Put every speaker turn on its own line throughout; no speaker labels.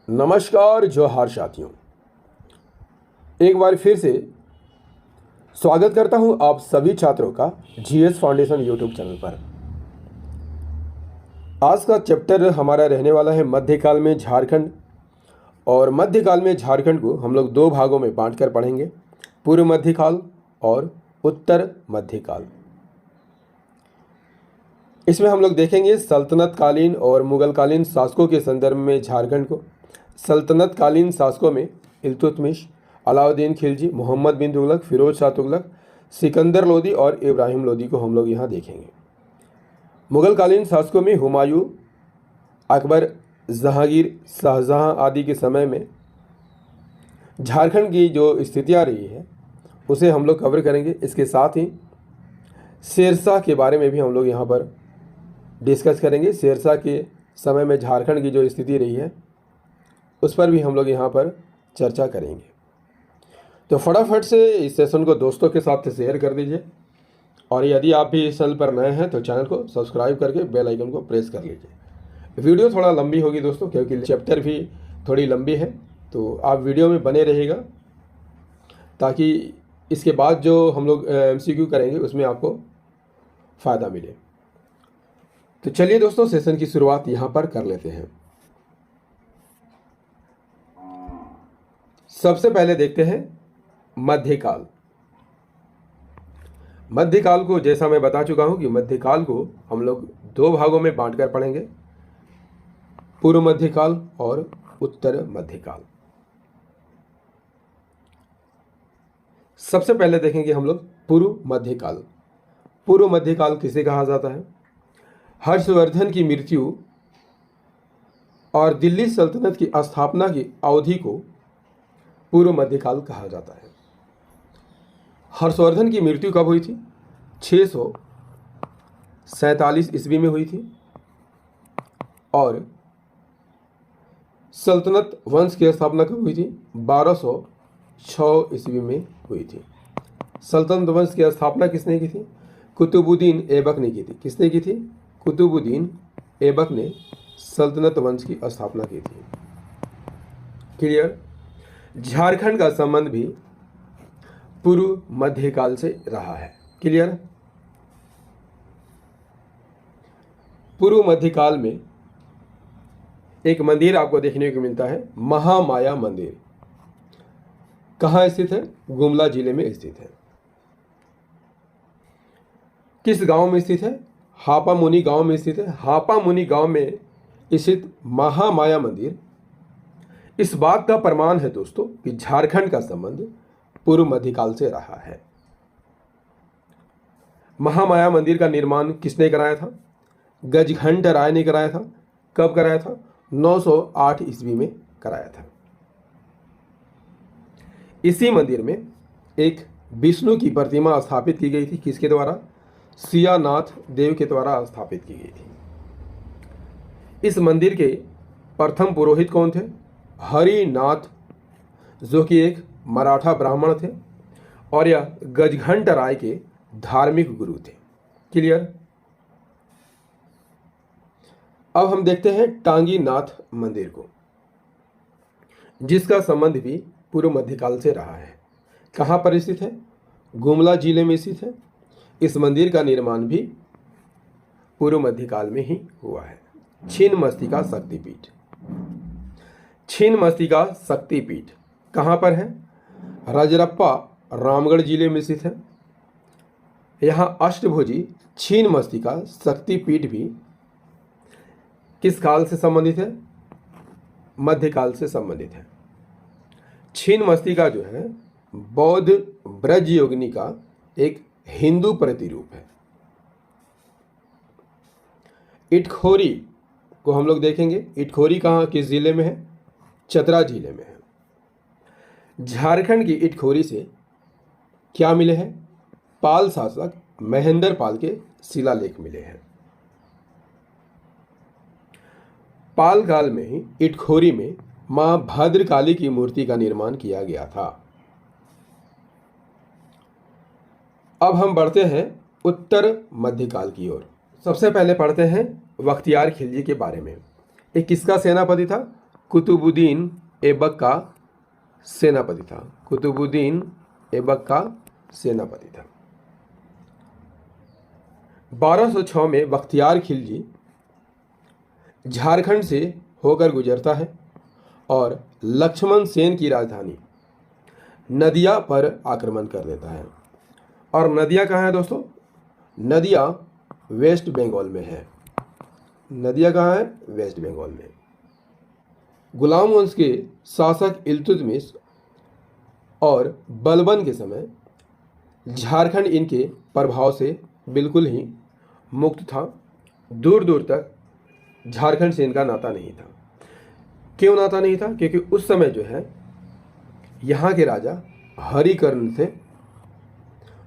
नमस्कार जोहार साथियों, एक बार फिर से स्वागत करता हूं आप सभी छात्रों का जीएस फाउंडेशन यूट्यूब चैनल पर। आज का चैप्टर हमारा रहने वाला है मध्यकाल में झारखंड। और मध्यकाल में झारखंड को हम लोग दो भागों में बांटकर पढ़ेंगे, पूर्व मध्यकाल और उत्तर मध्यकाल। इसमें हम लोग देखेंगे सल्तनत कालीन और मुगल कालीन शासकों के संदर्भ में झारखंड को। सल्तनत कालीन शासकों में इल्तुतमिश, अलाउद्दीन खिलजी, मोहम्मद बिन तुगलक, फिरोज शाह तुगलक, सिकंदर लोदी और इब्राहिम लोदी को हम लोग यहाँ देखेंगे। मुगल कालीन शासकों में हुमायूं, अकबर, जहांगीर, शाहजहां आदि के समय में झारखंड की जो स्थितियाँ रही है उसे हम लोग कवर करेंगे। इसके साथ ही शेरशाह के बारे में भी हम लोग यहाँ पर डिस्कस करेंगे। शेरशाह के समय में झारखंड की जो स्थिति रही है उस पर भी हम लोग यहाँ पर चर्चा करेंगे। तो फटाफट से इस सेशन को दोस्तों के साथ शेयर कर दीजिए, और यदि आप भी इस चैनल पर नए हैं तो चैनल को सब्सक्राइब करके बेल आइकन को प्रेस कर लीजिए। वीडियो थोड़ा लंबी होगी दोस्तों, क्योंकि चैप्टर भी थोड़ी लंबी है, तो आप वीडियो में बने रहिएगा ताकि इसके बाद जो हम लोग MCQ करेंगे उसमें आपको फ़ायदा मिले। तो चलिए दोस्तों, सेशन की शुरुआत यहाँ पर कर लेते हैं। सबसे पहले देखते हैं मध्यकाल। मध्यकाल को जैसा मैं बता चुका हूं कि मध्यकाल को हम लोग दो भागों में बांटकर पढ़ेंगे, पूर्व मध्यकाल और उत्तर मध्यकाल। सबसे पहले देखेंगे हम लोग पूर्व मध्यकाल। पूर्व मध्यकाल किसे कहा जाता है? हर्षवर्धन की मृत्यु और दिल्ली सल्तनत की स्थापना की अवधि को पूर्व मध्यकाल कहा जाता है। हर्षवर्धन की मृत्यु कब हुई थी? 647 ईस्वी में हुई थी, और सल्तनत वंश की स्थापना कब हुई थी? 1206 ईस्वी में हुई थी। सल्तनत वंश की स्थापना किसने की थी? कुतुबुद्दीन ऐबक ने की थी। किसने की थी? कुतुबुद्दीन ऐबक ने सल्तनत वंश की स्थापना की थी। क्लियर? झारखंड का संबंध भी पूर्व मध्यकाल से रहा है। क्लियर? पूर्व मध्यकाल में एक मंदिर आपको देखने को मिलता है, महामाया मंदिर। कहाँ स्थित है? गुमला जिले में स्थित है। किस गांव में स्थित है? हापा मुनि गांव में स्थित है। हापा मुनि गांव में स्थित महामाया मंदिर इस बात का प्रमाण है दोस्तों कि झारखंड का संबंध पूर्व मध्यकाल से रहा है। महामाया मंदिर का निर्माण किसने कराया था? गजघंट राय ने कराया था। कब कराया था? 908 ईस्वी में कराया था। इसी मंदिर में एक विष्णु की प्रतिमा स्थापित की गई थी। किसके द्वारा? सियानाथ देव के द्वारा स्थापित की गई थी। इस मंदिर के प्रथम पुरोहित कौन थे? हरिनाथ, जो कि एक मराठा ब्राह्मण थे, और यह गजघंट राय के धार्मिक गुरु थे। क्लियर? अब हम देखते हैं टांगी नाथ मंदिर को, जिसका संबंध भी पूर्व मध्यकाल से रहा है। कहाँ पर स्थित है? गुमला जिले में स्थित है। इस मंदिर का निर्माण भी पूर्व मध्यकाल में ही हुआ है। छिन्नमस्तिका शक्तिपीठ। छिन्नमस्तिका शक्तिपीठ कहाँ पर है? रजरप्पा रामगढ़ जिले में स्थित है। यहाँ अष्टभुजी छिन्नमस्तिका शक्तिपीठ भी किस काल से संबंधित है? मध्यकाल से संबंधित है। छिन्नमस्तिका जो है बौद्ध ब्रज योगिनी का एक हिंदू प्रतिरूप है। इटखोरी को हम लोग देखेंगे। इटखोरी कहाँ, किस जिले में है? चतरा जिले में है। झारखंड की इटखोरी से क्या मिले हैं? पाल शासक महेंद्र पाल के शिलालेख मिले हैं। पाल काल में ही इटखोरी में मां भद्रकाली की मूर्ति का निर्माण किया गया था। अब हम बढ़ते हैं उत्तर मध्यकाल की ओर। सबसे पहले पढ़ते हैं बख्तियार खिलजी के बारे में। एक किसका सेनापति था? कुतुबुद्दीन ऐबक का सेनापति था। कुतुबुद्दीन ऐबक का सेनापति था। 1206 में बख्तियार खिलजी झारखंड से होकर गुजरता है और लक्ष्मण सेन की राजधानी नदिया पर आक्रमण कर देता है। और नदिया कहाँ है दोस्तों? नदिया वेस्ट बंगाल में है। नदिया कहाँ है? वेस्ट बंगाल में। गुलाम वंश के शासक इल्तुतमिश और बलबन के समय झारखंड इनके प्रभाव से बिल्कुल ही मुक्त था। दूर दूर तक झारखंड से इनका नाता नहीं था। क्यों नाता नहीं था? क्योंकि उस समय जो है यहाँ के राजा हरिकर्ण थे,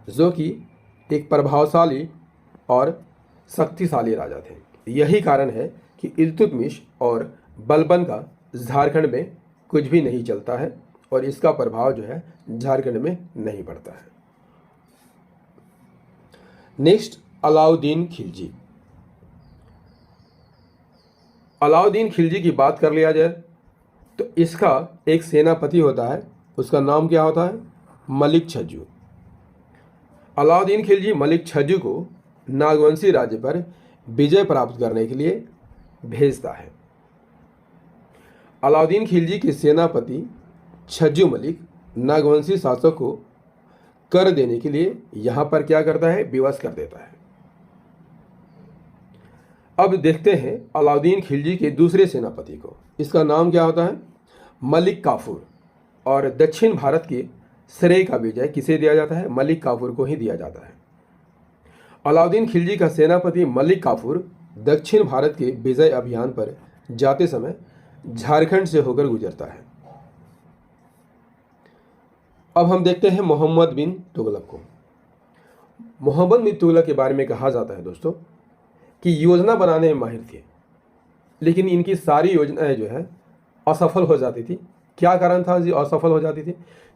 जो कि एक प्रभावशाली और शक्तिशाली राजा थे। यही कारण है कि इल्तुतमिश और बलबन का झारखंड में कुछ भी नहीं चलता है और इसका प्रभाव जो है झारखंड में नहीं पड़ता है। नेक्स्ट, अलाउद्दीन खिलजी। अलाउद्दीन खिलजी की बात कर लिया जाए तो इसका एक सेनापति होता है, उसका नाम क्या होता है? मलिक छज्जू। अलाउद्दीन खिलजी मलिक छज्जू को नागवंशी राज्य पर विजय प्राप्त करने के लिए भेजता है। अलाउद्दीन खिलजी के सेनापति छज्जू मलिक नागवंशी शासक को कर देने के लिए यहाँ पर क्या करता है? विवश कर देता है। अब देखते हैं अलाउद्दीन खिलजी के दूसरे सेनापति को। इसका नाम क्या होता है? मलिक काफूर। और दक्षिण भारत के श्रेय का विजय किसे दिया जाता है? मलिक काफूर को ही दिया जाता है। अलाउद्दीन खिलजी का सेनापति मलिक काफूर दक्षिण भारत के विजय अभियान पर जाते समय झारखंड से होकर गुजरता है। अब हम देखते हैं मोहम्मद बिन तुगलक को। मोहम्मद बिन तुगलक के बारे में कहा जाता है दोस्तों कि योजना बनाने में माहिर थे, लेकिन इनकी सारी योजनाएं जो है असफल हो जाती थी। क्या कारण था जी असफल हो जाती थी?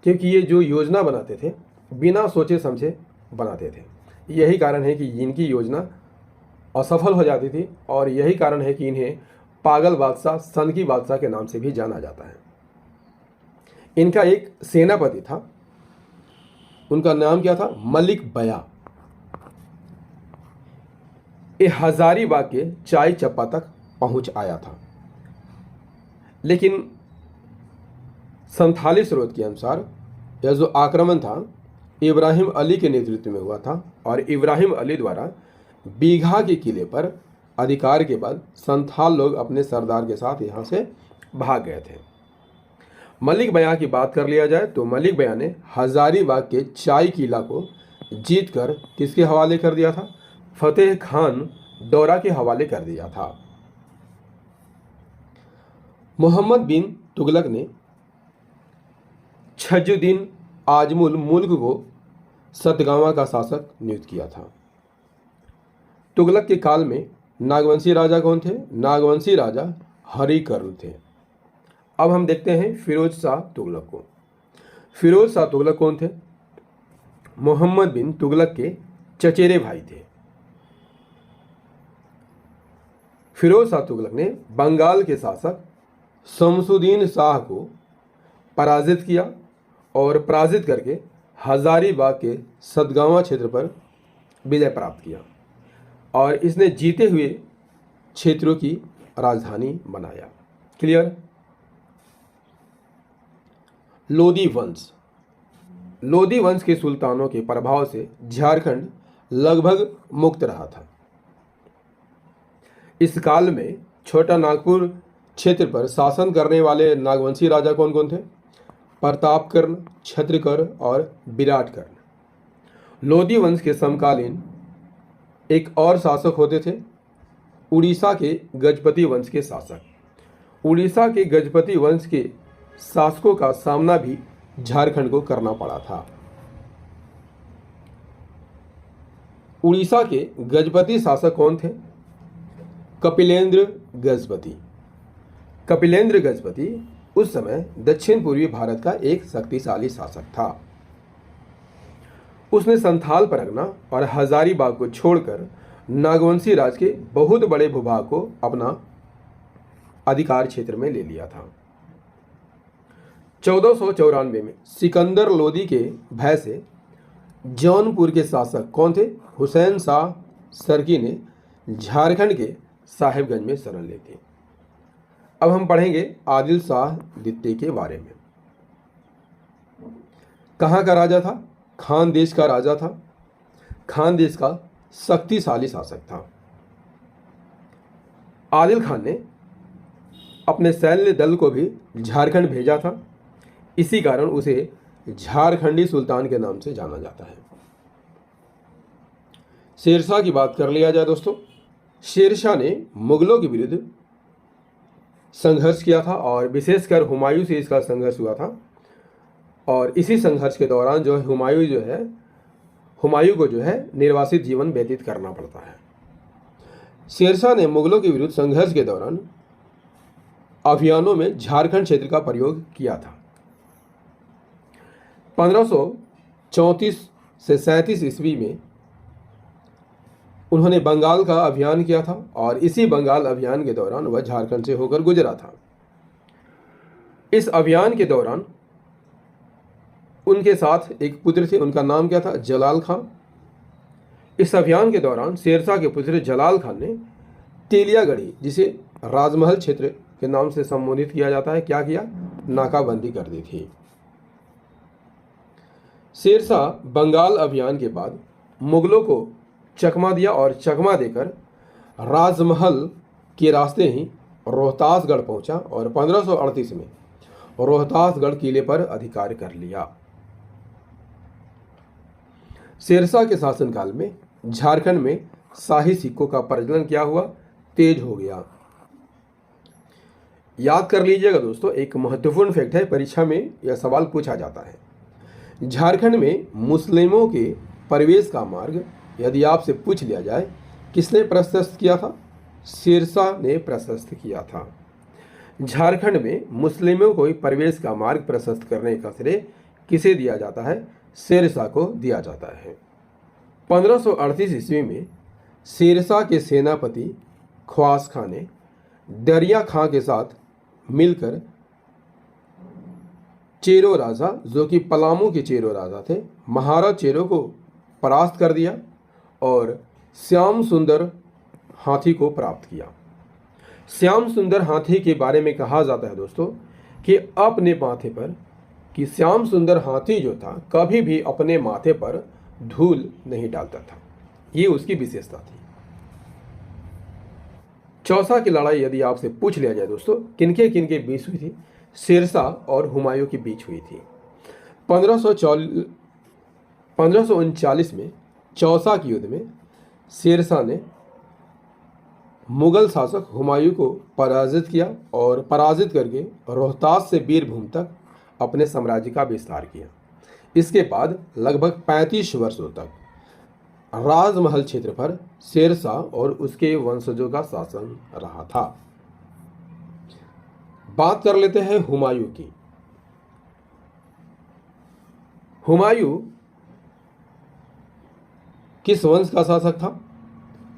क्योंकि ये जो योजना बनाते थे बिना सोचे समझे बनाते थे। यही कारण है कि इनकी योजना असफल हो जाती थी और यही कारण है कि इन्हें पागल बादशाह, सनकी बादशाह के नाम से भी जाना जाता है। इनका एक सेनापति था, उनका नाम क्या था? मलिक बया। ये हजारीबाग के चाय चप्पा तक पहुंच आया था, लेकिन संथाली स्रोत के अनुसार यह जो आक्रमण था इब्राहिम अली के नेतृत्व में हुआ था और इब्राहिम अली द्वारा बीघा के किले पर अधिकार के बाद संथाल लोग अपने सरदार के साथ यहाँ से भाग गए थे। मलिक बया की बात कर लिया जाए तो मलिक बया ने हजारीबाग के चाय किला को जीतकर किसके हवाले कर दिया था? फतेह खान डोरा के हवाले कर दिया था। मोहम्मद बिन तुगलक ने छज्जुद्दीन आजमुल मुल्क को सतगावा का शासक नियुक्त किया था। तुगलक के काल में नागवंशी राजा कौन थे? नागवंशी राजा हरिकर्ण थे। अब हम देखते हैं फिरोज शाह तुगलक को। फिरोज शाह तुगलक कौन थे? मोहम्मद बिन तुगलक के चचेरे भाई थे। फिरोज शाह तुगलक ने बंगाल के शासक शमसुद्दीन शाह को पराजित किया और पराजित करके हजारीबाग के सतगावा क्षेत्र पर विजय प्राप्त किया और इसने जीते हुए क्षेत्रों की राजधानी बनाया। क्लियर? लोदी वंश। लोदी वंश के सुल्तानों के प्रभाव से झारखंड लगभग मुक्त रहा था। इस काल में छोटा नागपुर क्षेत्र पर शासन करने वाले नागवंशी राजा कौन कौन थे? प्रतापकर्ण, छत्रकर्ण और विराटकर्ण। लोदी वंश के समकालीन एक और शासक होते थे उड़ीसा के गजपति वंश के शासक। उड़ीसा के गजपति वंश के शासकों का सामना भी झारखंड को करना पड़ा था। उड़ीसा के गजपति शासक कौन थे? कपिलेंद्र गजपति। कपिलेंद्र गजपति उस समय दक्षिण पूर्वी भारत का एक शक्तिशाली शासक था। उसने संथाल परगना और हजारीबाग को छोड़कर नागवंशी राज के बहुत बड़े भूभाग को अपना अधिकार क्षेत्र में ले लिया था। 1494 में सिकंदर लोदी के भय से जौनपुर के शासक कौन थे? हुसैन शाह सरकी ने झारखंड के साहिबगंज में शरण ली थी। अब हम पढ़ेंगे आदिल शाह द्वितीय के बारे में। कहाँ का राजा था? खान देश का राजा था। खान देश का शक्तिशाली शासक था। आदिल खान ने अपने सैन्य दल को भी झारखंड भेजा था। इसी कारण उसे झारखंडी सुल्तान के नाम से जाना जाता है। शेरशाह की बात कर लिया जाए दोस्तों। शेरशाह ने मुगलों के विरुद्ध संघर्ष किया था और विशेषकर हुमायूं से इसका संघर्ष हुआ था। और इसी संघर्ष के दौरान जो है हुमायूं को जो है निर्वासित जीवन व्यतीत करना पड़ता है। शेरशाह ने मुगलों के विरुद्ध संघर्ष के दौरान अभियानों में झारखंड क्षेत्र का प्रयोग किया था। 1534 से 37 ईस्वी में उन्होंने बंगाल का अभियान किया था और इसी बंगाल अभियान के दौरान वह झारखंड से होकर गुजरा था। इस अभियान के दौरान उनके साथ एक पुत्र थे, उनका नाम क्या था? जलाल खान। इस अभियान के दौरान शेरशाह के पुत्र जलाल खान ने तेलियागढ़ी, जिसे राजमहल क्षेत्र के नाम से संबोधित किया जाता है, क्या किया? नाकाबंदी कर दी थी। शेरशाह बंगाल अभियान के बाद मुगलों को चकमा दिया और चकमा देकर राजमहल के रास्ते ही रोहतासगढ़ पहुंचा और 1538 में रोहतासगढ़ किले पर अधिकार कर लिया। शेरशाह के शासनकाल में झारखंड में शाही सिक्कों का प्रचलन क्या हुआ? तेज हो गया। याद कर लीजिएगा दोस्तों, एक महत्वपूर्ण फैक्ट है, परीक्षा में यह सवाल पूछा जाता है। झारखंड में मुस्लिमों के प्रवेश का मार्ग यदि आपसे पूछ लिया जाए किसने प्रशस्त किया था? शेरशाह ने प्रशस्त किया था। झारखंड में मुस्लिमों को प्रवेश का मार्ग प्रशस्त करने का श्रेय किसे दिया जाता है? शेरशाह को दिया जाता है। 1538 ईस्वी में शेरशाह के सेनापति ख्वास खां ने दरिया खां के साथ मिलकर चेरो राजा, जो कि पलामू के चेरो राजा थे, महाराज चेरो को परास्त कर दिया और श्याम सुंदर हाथी को प्राप्त किया। श्याम सुंदर हाथी के बारे में कहा जाता है दोस्तों कि अपने माथे पर कि श्याम सुंदर हाथी जो था कभी भी अपने माथे पर धूल नहीं डालता था। ये उसकी विशेषता थी। चौसा की लड़ाई यदि आपसे पूछ लिया जाए दोस्तों किनके बीच हुई थी? शेरशाह और हुमायूं के बीच हुई थी। 1539 में चौसा के युद्ध में शेरशाह ने मुगल शासक हुमायूं को पराजित किया और पराजित करके रोहतास से बीरभूम तक अपने साम्राज्य का विस्तार किया। इसके बाद लगभग 35 वर्षों तक राजमहल क्षेत्र पर शेरशाह और उसके वंशजों का शासन रहा था। बात कर लेते हैं हुमायूं की। हुमायूं किस वंश का शासक था?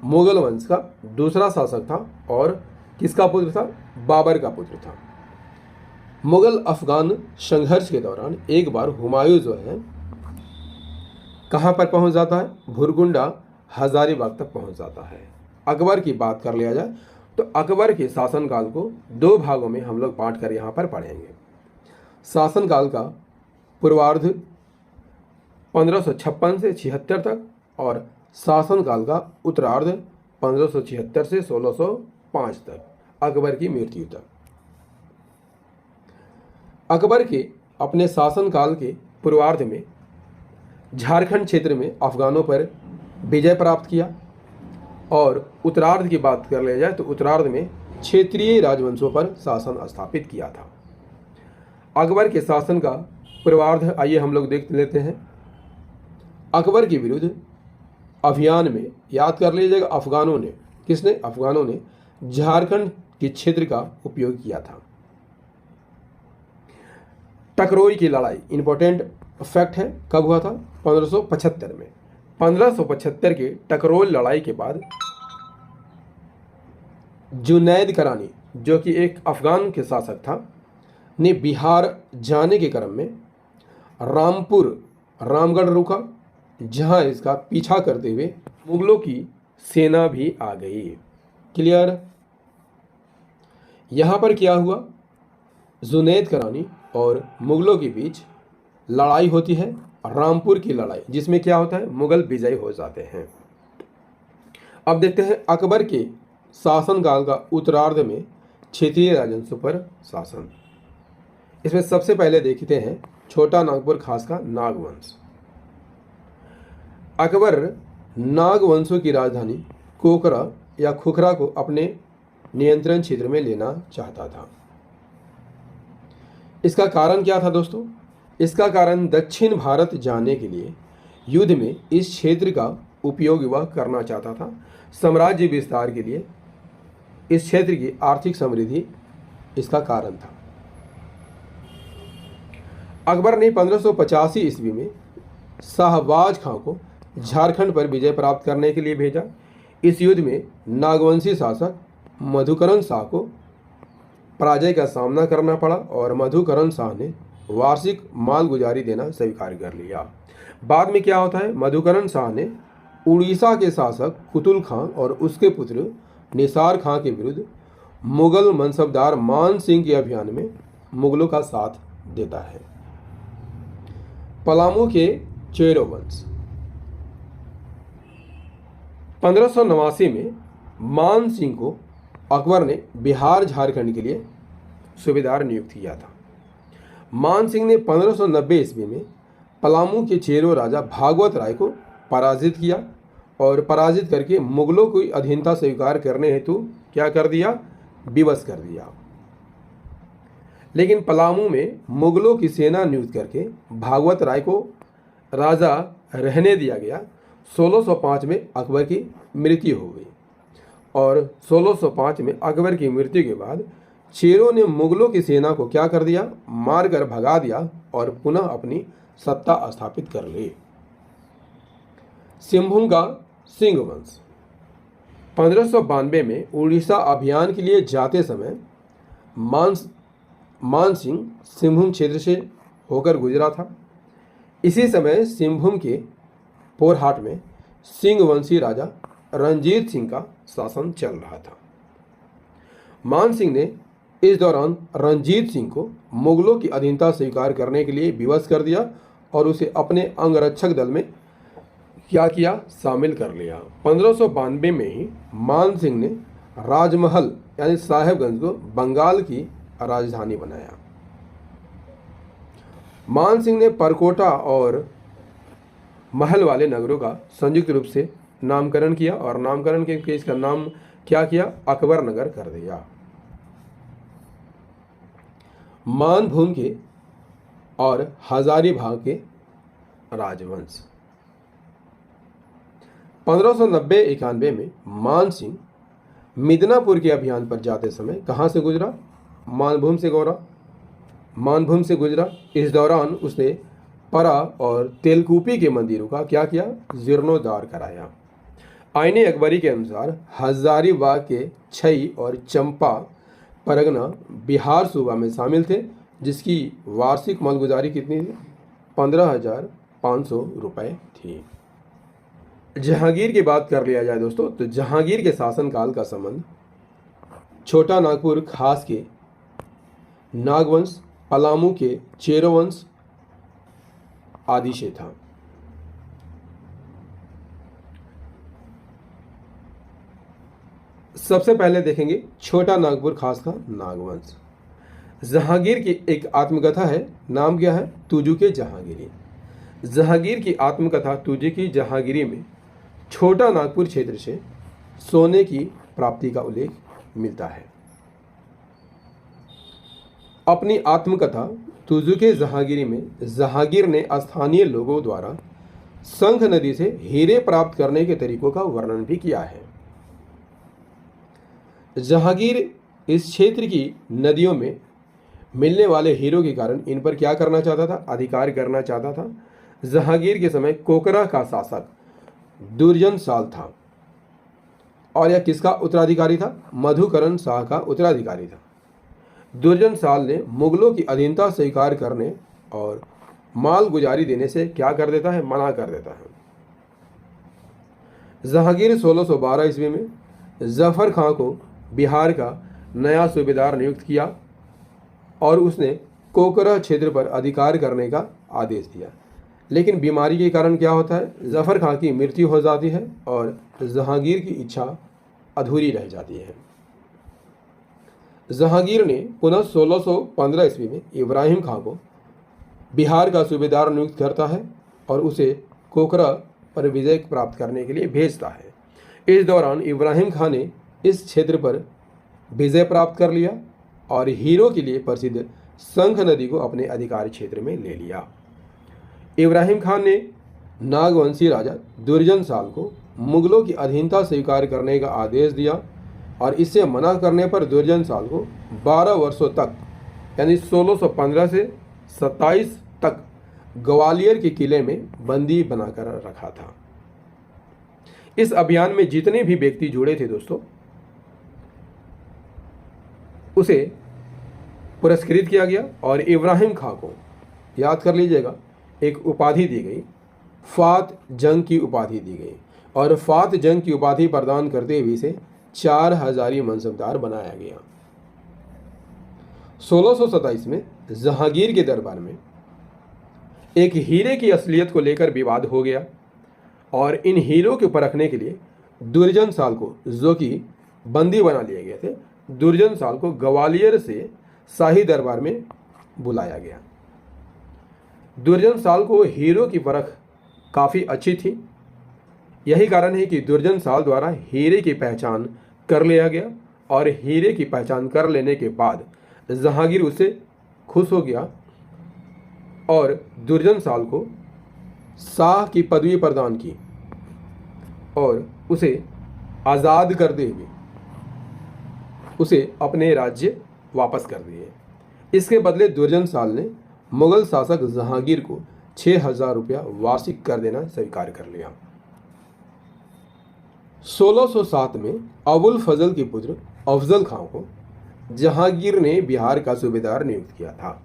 मुगल वंश का दूसरा शासक था और किसका पुत्र था? बाबर का पुत्र था। मुगल अफगान संघर्ष के दौरान एक बार हुमायूं जो है कहाँ पर पहुंच जाता है? भुरगुंडा हजारीबाग तक पहुंच जाता है। अकबर की बात कर लिया जाए तो अकबर के शासनकाल को दो भागों में हम लोग बांट कर यहाँ पर पढ़ेंगे। शासनकाल का पूर्वार्ध 1556 से 76 तक और शासनकाल का उत्तरार्ध 1576 से 1605 तक, अकबर की मृत्यु तक। अकबर के अपने शासनकाल के पूर्वार्ध में झारखंड क्षेत्र में अफगानों पर विजय प्राप्त किया और उत्तरार्ध की बात कर लिया जाए तो उत्तरार्ध में क्षेत्रीय राजवंशों पर शासन स्थापित किया था। अकबर के शासन का पूर्वार्ध आइए हम लोग देख लेते हैं। अकबर के विरुद्ध अभियान में याद कर लीजिएगा अफगानों ने, किसने? अफगानों ने झारखंड के क्षेत्र का उपयोग किया था। टकरोई की लड़ाई इंपॉर्टेंट फैक्ट है, कब हुआ था? 1575 में। 1575 के टकरोई लड़ाई के बाद जुनैद करानी, जो कि एक अफगान के शासक था, ने बिहार जाने के क्रम में रामपुर रामगढ़ रुका, जहां इसका पीछा करते हुए मुगलों की सेना भी आ गई। क्लियर। यहाँ पर क्या हुआ, जुनैद करानी और मुगलों के बीच लड़ाई होती है, रामपुर की लड़ाई, जिसमें क्या होता है, मुगल विजयी हो जाते हैं। अब देखते हैं अकबर के शासनकाल का उत्तरार्ध में क्षेत्रीय राजवंशों पर शासन। इसमें सबसे पहले देखते हैं छोटा नागपुर खास का नागवंश। अकबर नागवंशों की राजधानी कोकरा या खुखरा को अपने नियंत्रण क्षेत्र में लेना चाहता था। इसका कारण क्या था दोस्तों? इसका कारण दक्षिण भारत जाने के लिए युद्ध में इस क्षेत्र का उपयोग वह करना चाहता था। साम्राज्य विस्तार के लिए इस क्षेत्र की आर्थिक समृद्धि इसका कारण था। अकबर ने 1585 ईस्वी में शाहबाज खां को झारखंड पर विजय प्राप्त करने के लिए भेजा। इस युद्ध में नागवंशी शासक मधुकरण शाह को पराजय का सामना करना पड़ा और मधुकरण शाह ने वार्षिक मालगुजारी देना स्वीकार कर लिया। बाद में क्या होता है, मधुकरण शाह ने उड़ीसा के शासक कुतुल खां और उसके पुत्र निसार खां के विरुद्ध मुगल मनसबदार मान सिंह के अभियान में मुगलों का साथ देता है। पलामू के चेरो वंश। 1589 में मान सिंह को अकबर ने बिहार झारखंड के लिए सूबेदार नियुक्त किया था। मान सिंह ने 1590 ईस्वी में पलामू के चेरो राजा भागवत राय को पराजित किया और पराजित करके मुगलों की अधीनता स्वीकार करने हेतु क्या कर दिया, विवश कर दिया। लेकिन पलामू में मुगलों की सेना नियुक्त करके भागवत राय को राजा रहने दिया गया। 1605 में अकबर की मृत्यु हो गई और 1605 में अकबर की मृत्यु के बाद चेरों ने मुगलों की सेना को क्या कर दिया, मारकर भगा दिया और पुनः अपनी सत्ता स्थापित कर ली। सिंहभूम का सिंह वंश। 1592 में उड़ीसा अभियान के लिए जाते समय मान सिंह सिंहभूम क्षेत्र से होकर गुजरा था। इसी समय सिंहभूम के पोरहाट में सिंह वंशी राजा रणजीत सिंह का शासन चल रहा था। मान सिंह ने इस दौरान रणजीत सिंह को मुगलों की अधीनता स्वीकार करने के लिए विवश कर दिया और उसे अपने अंगरक्षक दल में क्या किया, शामिल कर लिया। 1592 में ही मान सिंह ने राजमहल यानी साहेबगंज को बंगाल की राजधानी बनाया। मान सिंह ने परकोटा और महल वाले नगरों का संयुक्त रूप से नामकरण किया और नामकरण के इसका नाम क्या किया, अकबर नगर कर दिया। मानभूम के और हजारीबाग के राजवंश। 1590-91 में मान सिंह मिदनापुर के अभियान पर जाते समय कहाँ से गुजरा, मानभूम से गुजरा। इस दौरान उसने परा और तेलकुपी के मंदिरों का क्या किया, जीर्णोद्धार कराया। आईने अकबरी के अनुसार हजारीबाग के छई और चंपा परगना बिहार सूबा में शामिल थे, जिसकी वार्षिक मालगुजारी कितनी थी, 15,500 रुपये थी। जहांगीर की बात कर लिया जाए दोस्तों, तो जहांगीर के शासनकाल का संबंध छोटा नागपुर खास के नागवंश, पलामू के चेरो वंश आदि से था। सबसे पहले देखेंगे छोटा नागपुर खास का नागवंश। जहांगीर की एक आत्मकथा है, नाम क्या है, तुजू के जहांगीरी। जहांगीर की आत्मकथा तुजू की जहांगीरी में छोटा नागपुर क्षेत्र से सोने की प्राप्ति का उल्लेख मिलता है। अपनी आत्मकथा तुजू के जहांगीरी में जहांगीर ने स्थानीय लोगों द्वारा शंख नदी से हीरे प्राप्त करने के तरीकों का वर्णन भी किया है। जहांगीर इस क्षेत्र की नदियों में मिलने वाले हीरों के कारण इन पर क्या करना चाहता था, अधिकार करना चाहता था। जहांगीर के समय कोकरा का शासक दुर्जन साल था और यह किसका उत्तराधिकारी था, मधुकरण शाह का उत्तराधिकारी था। दुर्जन साल ने मुगलों की अधीनता स्वीकार करने और माल गुजारी देने से क्या कर देता है, मना कर देता है। जहांगीर 1612 ईस्वी में जफर खां को बिहार का नया सूबेदार नियुक्त किया और उसने कोकरा क्षेत्र पर अधिकार करने का आदेश दिया। लेकिन बीमारी के कारण क्या होता है, जफर खां की मृत्यु हो जाती है और जहांगीर की इच्छा अधूरी रह जाती है। जहांगीर ने पुनः 1615 ईस्वी में इब्राहिम खां को बिहार का सूबेदार नियुक्त करता है और उसे कोकरा पर विजय प्राप्त करने के लिए भेजता है। इस दौरान इब्राहिम खां ने इस क्षेत्र पर विजय प्राप्त कर लिया और हीरो के लिए प्रसिद्ध शंख नदी को अपने अधिकार क्षेत्र में ले लिया। इब्राहिम खान ने नागवंशी राजा दुर्जन साल को मुगलों की अधीनता स्वीकार करने का आदेश दिया और इससे मना करने पर दुर्जन साल को 12 वर्षों तक यानी 1615 से 27 तक ग्वालियर के किले में बंदी बनाकर रखा था। इस अभियान में जितने भी व्यक्ति जुड़े थे दोस्तों, उसे पुरस्कृत किया गया और इब्राहिम खां को, याद कर लीजिएगा, एक उपाधि दी गई, फात जंग की उपाधि दी गई और फात जंग की उपाधि प्रदान करते हुए इसे 4000 मनसबदार बनाया गया। 1627 में जहांगीर के दरबार में एक हीरे की असलियत को लेकर विवाद हो गया और इन हीरो को परखने के लिए दुर्जन साल को, जो कि बंदी बना लिए गए थे, दुर्जन साल को ग्वालियर से शाही दरबार में बुलाया गया। दुर्जन साल को हीरो की परख काफ़ी अच्छी थी। यही कारण है कि दुर्जन साल द्वारा हीरे की पहचान कर लिया गया और हीरे की पहचान कर लेने के बाद जहांगीर उससे खुश हो गया और दुर्जन साल को शाह की पदवी प्रदान की और उसे आज़ाद करते हुए उसे अपने राज्य वापस कर दिए। इसके बदले दुर्जन साल ने मुगल शासक जहांगीर को 6000 रुपया वार्षिक कर देना स्वीकार कर लिया। 1607 में अबुल फजल के पुत्र अफजल खां को जहांगीर ने बिहार का सूबेदार नियुक्त किया था।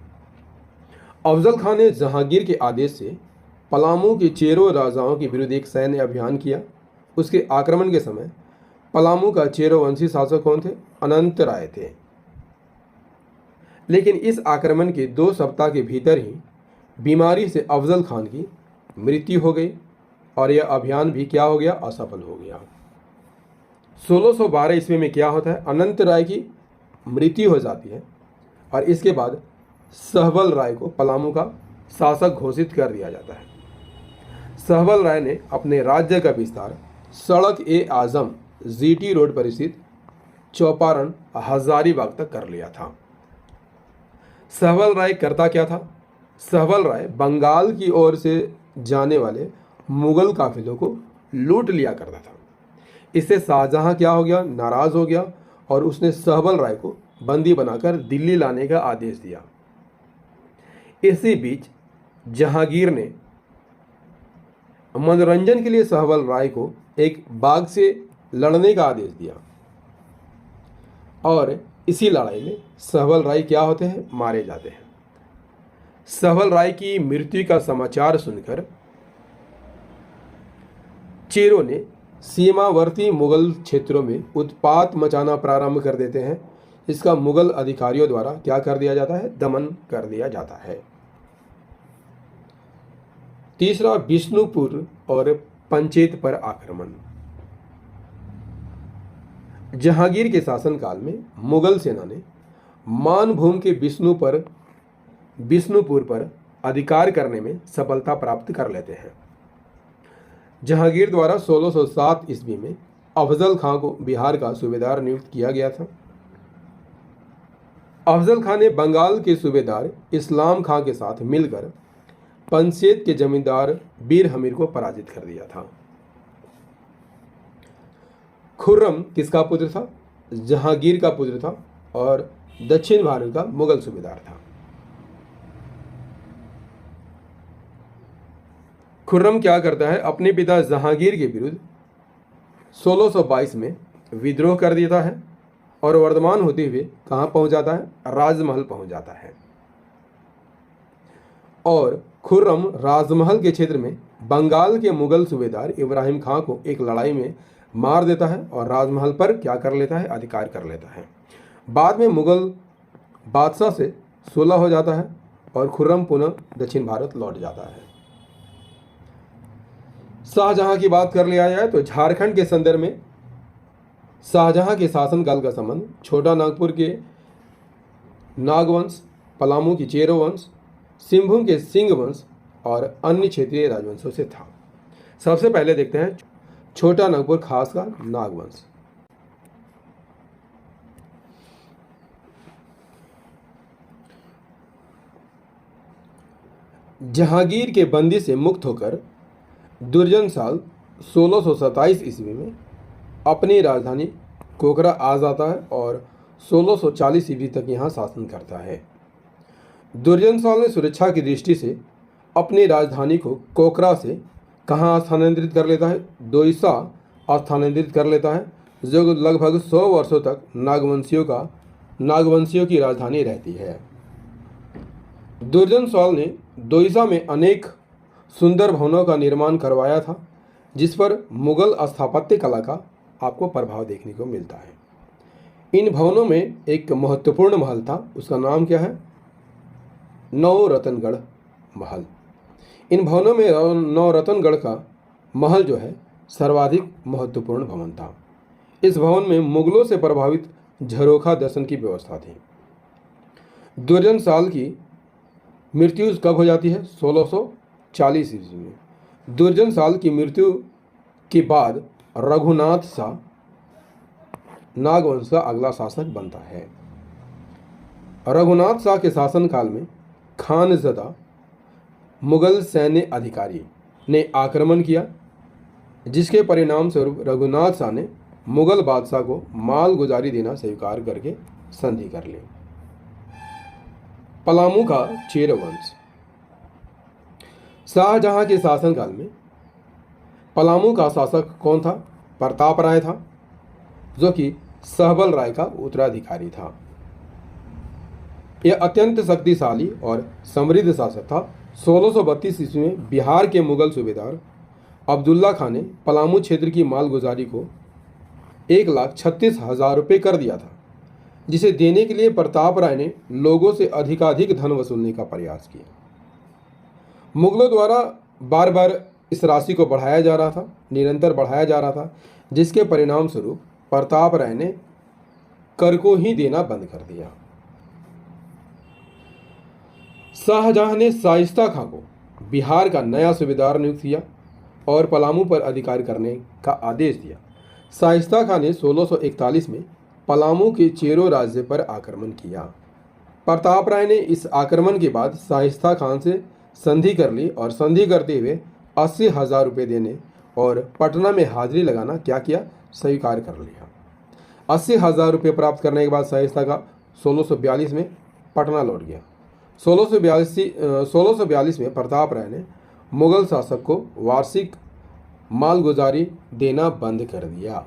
अफजल खां ने जहांगीर के आदेश से पलामू के चेरो राजाओं के विरुद्ध एक सैन्य अभियान किया। उसके आक्रमण के समय पलामू का चेरो वंशी शासक कौन थे? अनंत राय थे। लेकिन इस आक्रमण के 2 सप्ताह के भीतर ही बीमारी से अफजल खान की मृत्यु हो गई और यह अभियान भी क्या हो गया? असफल हो गया। 1612 ईस्वी में क्या होता है? अनंत राय की मृत्यु हो जाती है और इसके बाद सहबल राय को पलामू का शासक घोषित कर दिया जाता है। सहबल राय ने अपने राज्य का विस्तार सड़क ए आजम जीटी रोड पर स्थित चौपारण हजारीबाग तक कर लिया था। सहबल राय करता क्या था? सहबल राय बंगाल की ओर से जाने वाले मुगल काफिलों को लूट लिया करता था। इससे शाहजहां क्या हो गया? नाराज हो गया और उसने सहबल राय को बंदी बनाकर दिल्ली लाने का आदेश दिया। इसी बीच जहांगीर ने मनोरंजन के लिए सहबल राय को एक बाघ से लड़ने का आदेश दिया और इसी लड़ाई में सहबल राय क्या होते हैं? मारे जाते हैं। सहबल राय की मृत्यु का समाचार सुनकर चेरों ने सीमावर्ती मुगल क्षेत्रों में उत्पात मचाना प्रारंभ कर देते हैं। इसका मुगल अधिकारियों द्वारा क्या कर दिया जाता है? दमन कर दिया जाता है। तीसरा, बिष्णुपुर और पंचेत पर आक्रमण। जहांगीर के शासनकाल में मुगल सेना ने मानभूम के बिष्णुपुर पर अधिकार करने में सफलता प्राप्त कर लेते हैं। जहांगीर द्वारा 1607 ईस्वी में अफजल खां को बिहार का सूबेदार नियुक्त किया गया था। अफजल खां ने बंगाल के सूबेदार इस्लाम खां के साथ मिलकर पंचेत के जमींदार बीर हमीर को पराजित कर दिया था। खुर्रम किसका पुत्र था? जहांगीर का पुत्र था और दक्षिण भारत का मुगल सूबेदार था। खुर्रम क्या करता है? अपने पिता जहांगीर के विरुद्ध 1622 में विद्रोह कर देता है और वर्धमान होते हुए कहाँ पहुँच जाता है? राजमहल पहुँच जाता है। और खुर्रम राजमहल के क्षेत्र में बंगाल के मुगल सूबेदार इब्राहिम खां को एक लड़ाई में मार देता है और राजमहल पर क्या कर लेता है? अधिकार कर लेता है। बाद में मुगल बादशाह से सुलह हो जाता है और खुर्रम पुनः दक्षिण भारत लौट जाता है। शाहजहां की बात कर लिया जाए तो झारखंड के संदर्भ में शाहजहां के शासनकाल का संबंध छोटा नागपुर के नागवंश, पलामू की चेरो वंश, सिंहभूम के सिंह वंश और अन्य क्षेत्रीय राजवंशों से था। सबसे पहले देखते हैं छोटा नागपुर खासकर नागवंश। जहांगीर के बंदी से मुक्त होकर दुर्जन साल 1627 ईस्वी में अपनी राजधानी कोकरा आ जाता है और 1640 ईस्वी तक यहाँ शासन करता है। दुर्जन साल ने सुरक्षा की दृष्टि से अपनी राजधानी को कोकरा से कहाँ स्थानांतरित कर लेता है? दोईसा स्थानांतरित कर लेता है, जो लगभग 100 वर्षों तक नागवंशियों की राजधानी रहती है। दुर्जन साल ने दोईसा में अनेक सुंदर भवनों का निर्माण करवाया था, जिस पर मुगल स्थापत्य कला का आपको प्रभाव देखने को मिलता है। इन भवनों में एक महत्वपूर्ण महल था, उसका नाम क्या है? नवरत्नगढ़ महल। इन भवनों में नवरत्नगढ़ का महल जो है सर्वाधिक महत्वपूर्ण भवन था। इस भवन में मुगलों से प्रभावित झरोखा दर्शन की व्यवस्था थी। दुर्जन साल की मृत्यु कब हो जाती है? 1640 ईस्वी में। दुर्जन साल की मृत्यु के बाद रघुनाथ शाह नागवंश का अगला शासक बनता है। रघुनाथ शाह के शासनकाल में खानजदा मुगल सैन्य अधिकारी ने आक्रमण किया, जिसके परिणाम स्वरूप रघुनाथ शाह ने मुगल बादशाह को मालगुजारी देना स्वीकार करके संधि कर ली। पलामू का चेरो वंश। शाहजहां के शासनकाल में पलामू का शासक कौन था? प्रताप राय था, जो कि सहबल राय का उत्तराधिकारी था। यह अत्यंत शक्तिशाली और समृद्ध शासक था। 1632 ईस्वी में बिहार के मुगल सूबेदार अब्दुल्ला खान ने पलामू क्षेत्र की मालगुजारी को 1,36,000 रुपये कर दिया था, जिसे देने के लिए प्रताप राय ने लोगों से अधिकाधिक धन वसूलने का प्रयास किया। मुगलों द्वारा बार बार इस राशि को बढ़ाया जा रहा था, निरंतर बढ़ाया जा रहा था, जिसके परिणाम स्वरूप प्रताप राय ने कर को ही देना बंद कर दिया। शाहजहां ने शाइस्ता खां को बिहार का नया सूबेदार नियुक्त किया और पलामू पर अधिकार करने का आदेश दिया। शाइस्ता खां ने 1641 में पलामू के चेरो राज्य पर आक्रमण किया। प्रताप राय ने इस आक्रमण के बाद शाइस्ता खां से संधि कर ली और संधि करते हुए 80,000 रुपये देने और पटना में हाजिरी लगाना क्या किया? स्वीकार कर लिया। 80,000 रुपये प्राप्त करने के बाद शाइस्ता खां 1642 में पटना लौट गया। 1642 में प्रताप राय ने मुगल शासक को वार्षिक मालगुजारी देना बंद कर दिया।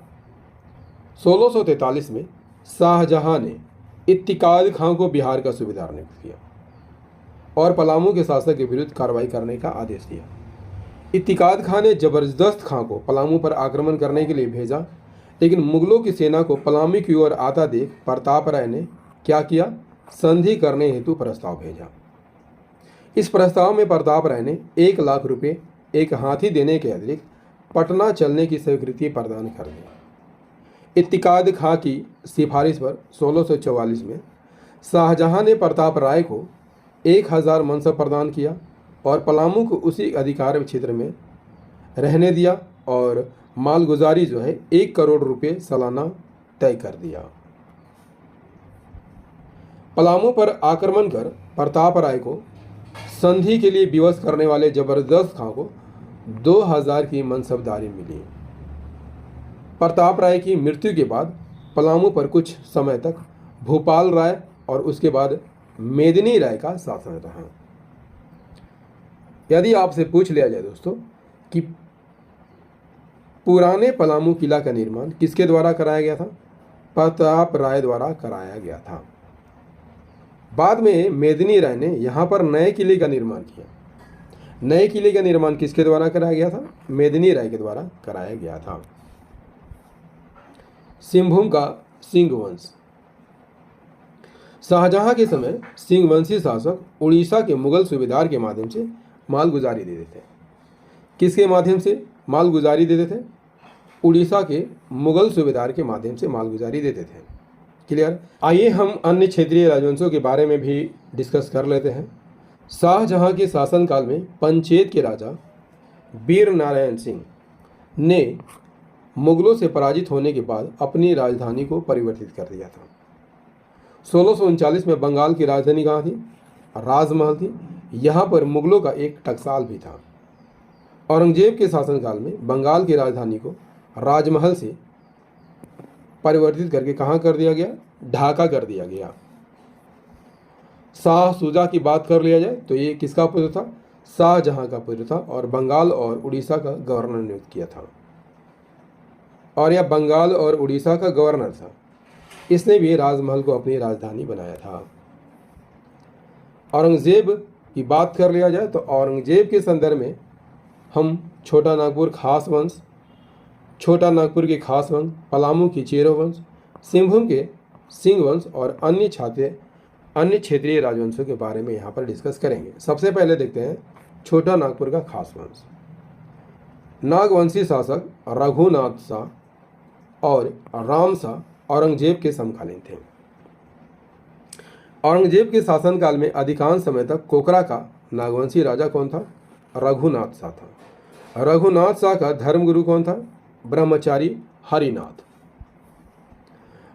1643 में शाहजहां ने इत्तिकाद खां को बिहार का सूबेदार नियुक्त किया और पलामू के शासक के विरुद्ध कार्रवाई करने का आदेश दिया। इत्तिकाद खां ने जबरदस्त खां को पलामू पर आक्रमण करने के लिए भेजा, लेकिन मुगलों की सेना को पलामू की ओर आता देख प्रताप राय ने क्या किया? संधि करने हेतु प्रस्ताव भेजा। इस प्रस्ताव में प्रताप राय ने 1 लाख रुपये एक हाथी देने के अतिरिक्त पटना चलने की स्वीकृति प्रदान कर दी। इत्तिकाद खां की सिफारिश पर 1644 में शाहजहां ने प्रताप राय को 1,000 मनसब प्रदान किया और पलामू को उसी अधिकार क्षेत्र में रहने दिया और मालगुजारी जो है 1 करोड़ रुपये सालाना तय कर दिया। पलामू पर आक्रमण कर प्रताप राय को संधि के लिए विवश करने वाले जबरदस्त खां को 2,000 की मनसबदारी मिली। प्रताप राय की मृत्यु के बाद पलामू पर कुछ समय तक भूपाल राय और उसके बाद मेदिनी राय का शासन रहा। यदि आपसे पूछ लिया जाए दोस्तों कि पुराने पलामू किला का निर्माण किसके द्वारा कराया गया था, प्रताप राय द्वारा कराया गया था। बाद में मेदिनी राय ने यहाँ पर नए किले का निर्माण किया। नए किले का निर्माण किसके द्वारा कराया गया था? मेदिनी राय के द्वारा कराया गया था। सिंहभूम का सिंह वंश। शाहजहां के समय सिंह वंशी शासक उड़ीसा के मुगल सूबेदार के माध्यम से मालगुजारी देते थे। किसके माध्यम से मालगुजारी देते थे? उड़ीसा के मुगल सूबेदार के माध्यम से मालगुजारी देते थे। क्लियर? आइए हम अन्य क्षेत्रीय राजवंशों के बारे में भी डिस्कस कर लेते हैं। शाहजहां के शासनकाल में पंचेत के राजा वीर नारायण सिंह ने मुगलों से पराजित होने के बाद अपनी राजधानी को परिवर्तित कर दिया था। 1639 में बंगाल की राजधानी कहाँ थी? राजमहल थी। यहाँ पर मुगलों का एक टकसाल भी था। औरंगजेब के शासनकाल में बंगाल की राजधानी को राजमहल से परिवर्तित करके कहाँ कर दिया गया? ढाका कर दिया गया। शाह शुजा की बात कर लिया जाए तो ये किसका पुत्र था? शाहजहां का पुत्र था और बंगाल और उड़ीसा का गवर्नर नियुक्त किया था। और यह बंगाल और उड़ीसा का गवर्नर था। इसने भी राजमहल को अपनी राजधानी बनाया था। औरंगजेब की बात कर लिया जाए तो औरंगजेब के संदर्भ में हम छोटा नागपुर खास वंश, छोटा नागपुर के खास वंश, पलामू की चेरो वंश, सिंहभूम के सिंह वंश और अन्य क्षेत्रीय राजवंशों के बारे में यहाँ पर डिस्कस करेंगे। सबसे पहले देखते हैं छोटा नागपुर का खास वंश। नागवंशी शासक रघुनाथ शाह और राम शाह औरंगजेब के समकालीन थे। औरंगजेब के शासनकाल में अधिकांश समय तक कोकरा का नागवंशी राजा कौन था? रघुनाथ शाह था। रघुनाथ शाह का धर्मगुरु कौन था? ब्रह्मचारी हरिनाथ।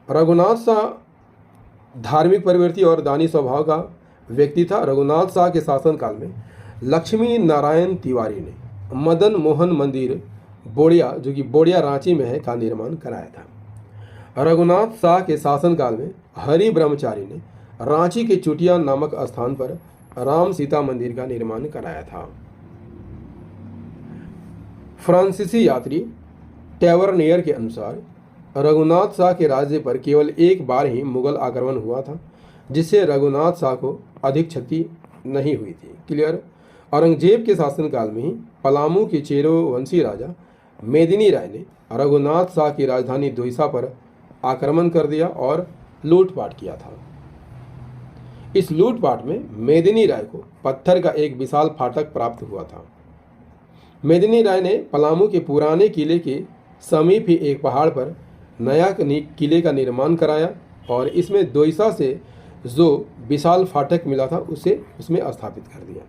रघुनाथ शाह धार्मिक प्रवृत्ति और दानी स्वभाव का व्यक्ति था। रघुनाथ शाह के शासनकाल में लक्ष्मी नारायण तिवारी ने मदन मोहन मंदिर बोड़िया, जो कि बोड़िया रांची में है, का निर्माण कराया था। रघुनाथ शाह के शासनकाल में हरि ब्रह्मचारी ने रांची के चुटिया नामक स्थान पर राम सीता मंदिर का निर्माण कराया था। फ्रांसीसी यात्री टैवर्नियर के अनुसार रघुनाथ शाह के राज्य पर केवल एक बार ही मुगल आक्रमण हुआ था, जिससे रघुनाथ शाह को अधिक क्षति नहीं हुई थी। क्लियर? औरंगजेब के शासनकाल में ही पलामू के चेरो वंशी राजा मेदिनी राय ने रघुनाथ शाह की राजधानी दोईसा पर आक्रमण कर दिया और लूटपाट किया था। इस लूटपाट में मेदिनी राय को पत्थर का एक विशाल फाटक प्राप्त हुआ था। मेदिनी राय ने पलामू के पुराने किले के समीप ही एक पहाड़ पर नया किले का निर्माण कराया और इसमें दोईसा से जो विशाल फाटक मिला था उसे उसमें स्थापित कर दिया।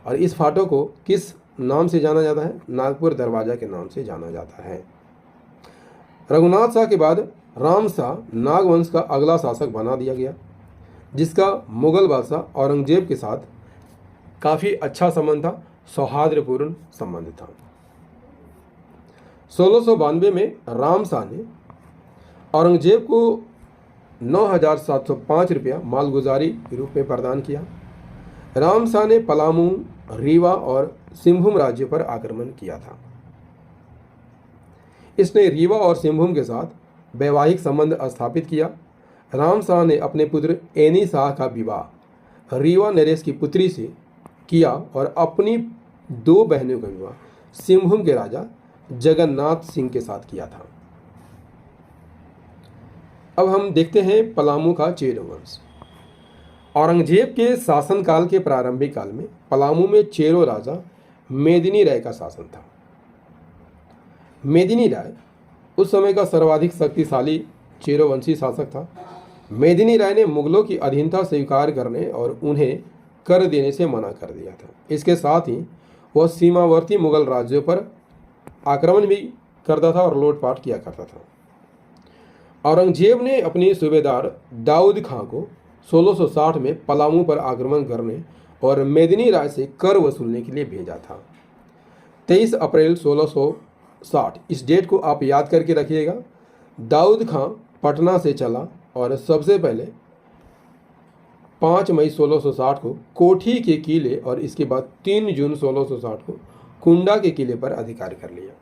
और इस फाटक को किस नाम से जाना जाता है? नागपुर दरवाजा के नाम से जाना जाता है। रघुनाथ शाह के बाद राम शाह नागवंश का अगला शासक बना दिया गया, जिसका मुगल बादशाह औरंगजेब के साथ काफ़ी अच्छा संबंध था, सौहार्दपूर्ण संबंध था। 1692 में राम शाह ने औरंगजेब को 9,705 रुपया मालगुजारी के रूप में प्रदान किया। राम शाह ने पलामू, रीवा और सिंहभूम राज्य पर आक्रमण किया था। इसने रीवा और सिंहभूम के साथ वैवाहिक संबंध स्थापित किया। राम शाह ने अपने पुत्र एनी शाह का विवाह रीवा नरेश की पुत्री से किया और अपनी 2 बहनों का विवाह सिंहभूम के राजा जगन्नाथ सिंह के साथ किया था। अब हम देखते हैं पलामू का चेरो वंश। औरंगजेब के शासनकाल के प्रारंभिक काल में पलामू में चेरो राजा मेदिनी राय का शासन था। मेदिनी राय उस समय का सर्वाधिक शक्तिशाली चेरो वंशी शासक था। मेदिनी राय ने मुगलों की अधीनता स्वीकार करने और उन्हें कर देने से मना कर दिया था। इसके साथ ही वह सीमावर्ती मुगल राज्यों पर आक्रमण भी करता था और लूटपाट किया करता था। औरंगजेब ने अपने सूबेदार दाऊद खां को 1660 में पलामू पर आक्रमण करने और मेदिनी राय से कर वसूलने के लिए भेजा था। 23 अप्रैल 1660, इस डेट को आप याद करके रखिएगा। दाऊद खां पटना से चला और सबसे पहले 5 मई 1660 को कोठी के किले और इसके बाद 3 जून 1660 को कुंडा के किले पर अधिकार कर लिया।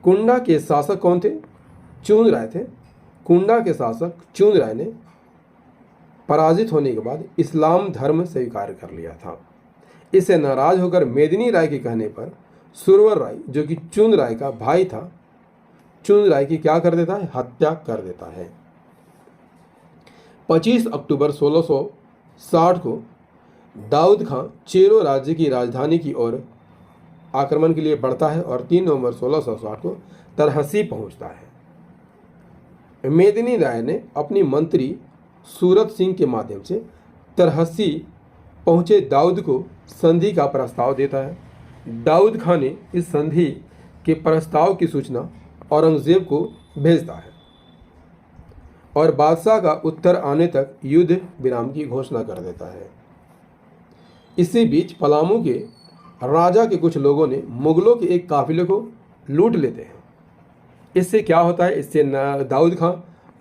कुंडा के शासक कौन थे? चुन राय थे। कुंडा के शासक चुन राय ने पराजित होने के बाद इस्लाम धर्म स्वीकार कर लिया था। इससे नाराज होकर मेदिनी राय के कहने पर सुरवर राय, जो कि चुन राय का भाई था, चुन राय की क्या कर देता है, हत्या कर देता है। 25 अक्टूबर 1660 को दाऊद खां चेरो राज्य की राजधानी की ओर आक्रमण के लिए बढ़ता है और 3 नवंबर 1660 को तरहसी पहुंचता है। मेदिनी राय ने अपनी मंत्री सूरत सिंह के माध्यम से तरहसी पहुंचे दाऊद को संधि का प्रस्ताव देता है। दाऊद खां ने इस संधि के प्रस्ताव की सूचना औरंगजेब को भेजता है और बादशाह का उत्तर आने तक युद्ध विराम की घोषणा कर देता है। इसी बीच पलामू के राजा के कुछ लोगों ने मुगलों के एक काफिले को लूट लेते हैं। इससे क्या होता है, इससे दाऊद खां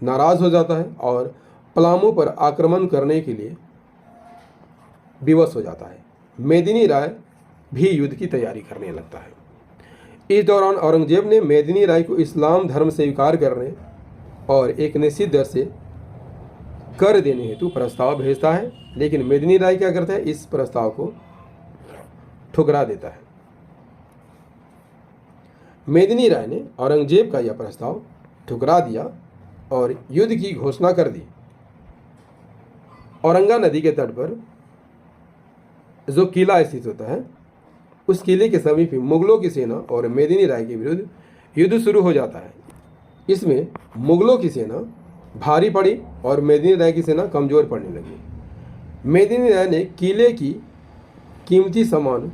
नाराज हो जाता है और पलामू पर आक्रमण करने के लिए विवश हो जाता है। मेदिनी राय भी युद्ध की तैयारी करने लगता है। इस दौरान औरंगजेब ने मेदिनी राय को इस्लाम धर्म स्वीकार करने और एक निश्चित दर से कर देने हेतु प्रस्ताव भेजता है, लेकिन मेदिनी राय क्या करता है, इस प्रस्ताव को ठुकरा देता है। मेदिनी राय ने औरंगजेब का यह प्रस्ताव ठुकरा दिया और युद्ध की घोषणा कर दी। औरंगा नदी के तट पर जो किला स्थित होता है, उस किले के समीप मुगलों की सेना और मेदिनी राय के विरुद्ध युद्ध शुरू हो जाता है। इसमें मुगलों की सेना भारी पड़ी और मेदिनी राय की सेना कमजोर पड़ने लगी। मेदिनी राय ने किले की कीमती सामान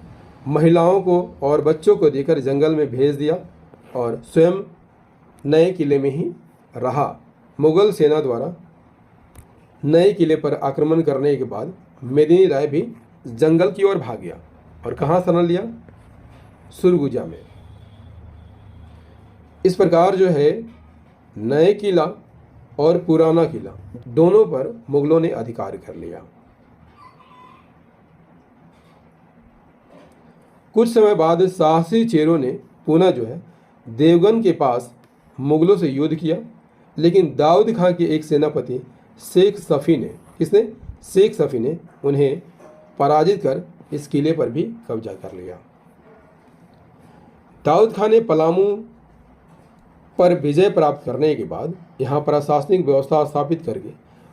महिलाओं को और बच्चों को देकर जंगल में भेज दिया और स्वयं नए किले में ही रहा। मुगल सेना द्वारा नए किले पर आक्रमण करने के बाद मेदिनी राय भी जंगल की ओर भाग गया और कहाँ शरण लिया, सुरगुजा में। इस प्रकार जो है नए किला और पुराना किला दोनों पर मुगलों ने अधिकार कर लिया। कुछ समय बाद साहसी चेरों ने पुनः जो है देवगन के पास मुगलों से युद्ध किया, लेकिन दाऊद खां के एक सेनापति शेख सफ़ी ने, किसने, शेख सफ़ी ने उन्हें पराजित कर इस किले पर भी कब्जा कर लिया। दाऊद खां ने पलामू पर विजय प्राप्त करने के बाद यहाँ प्रशासनिक व्यवस्था स्थापित करके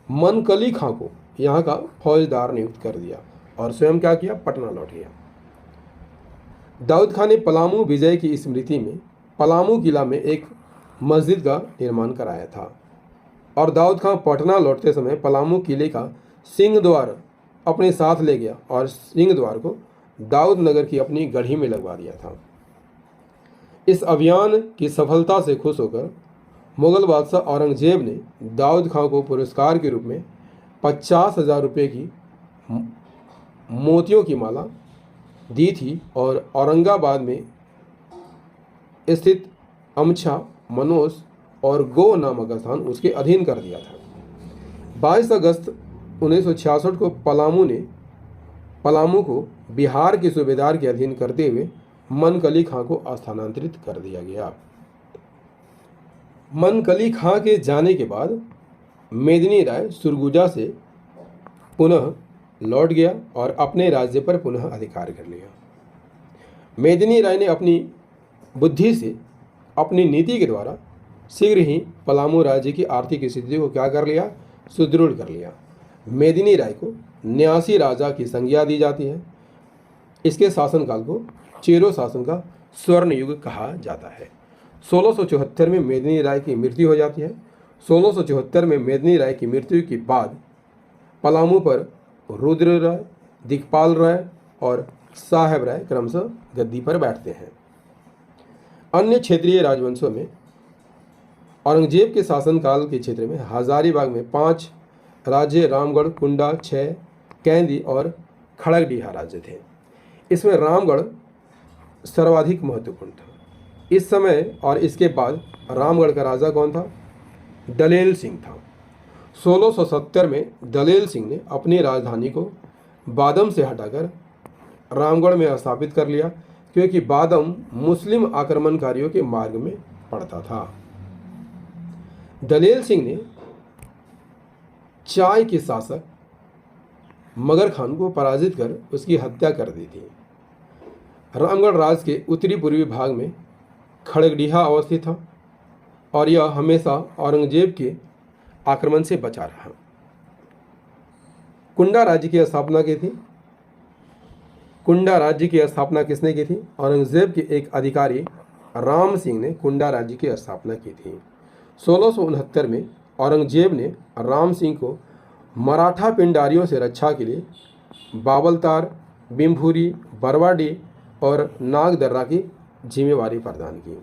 मनकली खां को यहाँ का फौजदार नियुक्त कर दिया और स्वयं क्या किया, पटना लौट गया। दाऊद खां ने पलामू विजय की स्मृति में पलामू किला में एक मस्जिद का निर्माण कराया था और दाऊद खां पटना लौटते समय पलामू किले का सिंह द्वार अपने साथ ले गया और सिंह द्वार को दाऊद नगर की अपनी गढ़ी में लगवा दिया था। इस अभियान की सफलता से खुश होकर मुगल बादशाह औरंगजेब ने दाऊद खां को पुरस्कार के रूप में 50,000 रुपये की मोतियों की माला दी थी और औरंगाबाद में स्थित अमछा, मनोस और गो नामक स्थान उसके अधीन कर दिया था। 22 अगस्त 1966 को पलामू को बिहार के सूबेदार के अधीन करते हुए मनकली खां को स्थानांतरित कर दिया गया। मनकली खां के जाने के बाद मेदिनी राय सुरगुजा से पुनः लौट गया और अपने राज्य पर पुनः अधिकार कर लिया। मेदिनी राय ने अपनी बुद्धि से, अपनी नीति के द्वारा शीघ्र ही पलामू राज्य की आर्थिक स्थिति को क्या कर लिया, सुदृढ़ कर लिया। मेदिनी राय को न्यासी राजा की संज्ञा दी जाती है। इसके शासनकाल को चेरो शासन का स्वर्ण युग कहा जाता है। 1674 में मेदिनी राय की मृत्यु हो जाती है। 1674 में मेदिनी राय की मृत्यु के बाद पलामू पर रुद्र राय, दिखपाल राय और साहेब राय क्रमशः गद्दी पर बैठते हैं। अन्य क्षेत्रीय राजवंशों में औरंगजेब के शासनकाल के क्षेत्र में हजारीबाग में 5 राज्य, रामगढ़, कुंडा 6, कैंदी और खड़गडीहा राज्य थे। इसमें रामगढ़ सर्वाधिक महत्वपूर्ण था। इस समय और इसके बाद रामगढ़ का राजा कौन था? दलेल सिंह था। 1670 में दलेल सिंह ने अपनी राजधानी को बादम से हटाकर रामगढ़ में स्थापित कर लिया, क्योंकि बादम मुस्लिम आक्रमणकारियों के मार्ग में पड़ता था। दलेल सिंह ने चाय के शासक मगर खान को पराजित कर उसकी हत्या कर दी थी। रामगढ़ राज के उत्तरी पूर्वी भाग में खड़गडीहा अवस्थित था और यह हमेशा औरंगजेब के आक्रमण से बचा रहा। कुंडा राज्य की स्थापना की थी। कुंडा राज्य की स्थापना किसने की थी? औरंगजेब के एक अधिकारी राम सिंह ने कुंडा राज्य की स्थापना की थी। 1669 में औरंगजेब ने राम सिंह को मराठा पिंडारियों से रक्षा के लिए बाबलतार, बिम्भूरी, बरवाडी और नागदर्रा की जिम्मेवारी प्रदान की।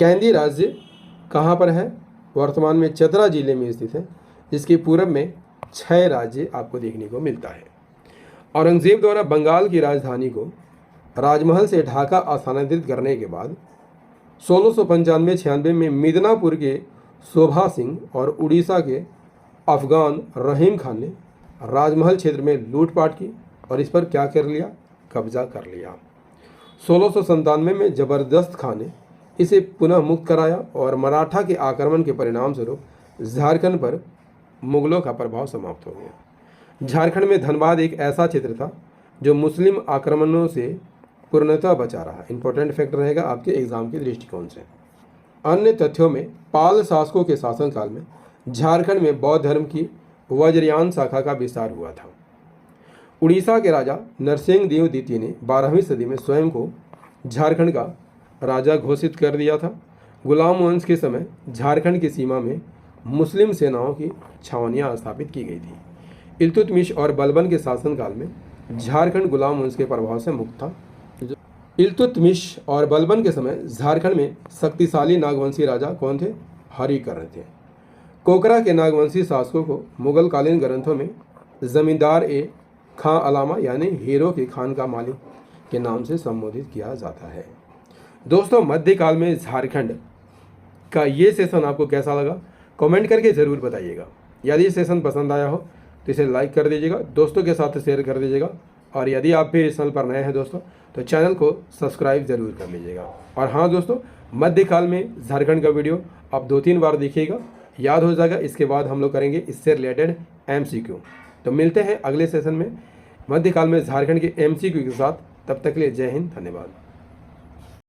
कैंदी राज्य कहाँ पर है? वर्तमान में चतरा जिले में स्थित है, जिसके पूर्व में 6 राज्य आपको देखने को मिलता है। औरंगजेब द्वारा बंगाल की राजधानी को राजमहल से ढाका स्थानांतरित करने के बाद 1695-96 में मिदनापुर के शोभा सिंह और उड़ीसा के अफगान रहीम खान ने राजमहल क्षेत्र में लूटपाट की और इस पर क्या कर लिया? कब्जा कर लिया। 1697 में जबरदस्त खान ने इसे पुनः मुक्त कराया और मराठा के आक्रमण के परिणाम स्वरूप झारखंड पर मुगलों का प्रभाव समाप्त हो गया। झारखंड में धनबाद एक ऐसा क्षेत्र था जो मुस्लिम आक्रमणों से पूर्णतः बचा रहा। इंपॉर्टेंट फैक्ट रहेगा आपके एग्जाम के दृष्टिकोण से। अन्य तथ्यों में पाल शासकों के शासनकाल में झारखंड में बौद्ध धर्म की वज्रयान शाखा का विस्तार हुआ था। उड़ीसा के राजा नरसिंह देव द्वितीय ने 12वीं सदी में स्वयं को झारखंड का राजा घोषित कर दिया था। गुलाम वंश के समय झारखंड की सीमा में मुस्लिम सेनाओं की छावनियां स्थापित की गई थी। इल्तुतमिश और बलबन के शासनकाल में झारखंड गुलाम वंश के प्रभाव से मुक्त था। इल्तुतमिश और बलबन के समय झारखंड में शक्तिशाली नागवंशी राजा कौन थे? हरिकर्ण थे। कोकरा के नागवंशी शासकों को मुगल कालीन ग्रंथों में जमींदार ए खां अलामा यानी हीरो के खान का मालिक के नाम से संबोधित किया जाता है। दोस्तों, मध्यकाल में झारखंड का ये सेशन आपको कैसा लगा कमेंट करके ज़रूर बताइएगा। यदि सेशन पसंद आया हो तो इसे लाइक कर दीजिएगा, दोस्तों के साथ शेयर कर दीजिएगा और यदि आप भी इस चैनल पर नए हैं दोस्तों तो चैनल को सब्सक्राइब जरूर कर लीजिएगा। और हाँ दोस्तों, मध्यकाल में झारखंड का वीडियो आप 2-3 बार देखिएगा, याद हो जाएगा। इसके बाद हम लोग करेंगे इससे रिलेटेड MCQ। तो मिलते हैं अगले सेशन में मध्यकाल में झारखंड के MCQ के साथ। तब तक के लिए जय हिंद, धन्यवाद।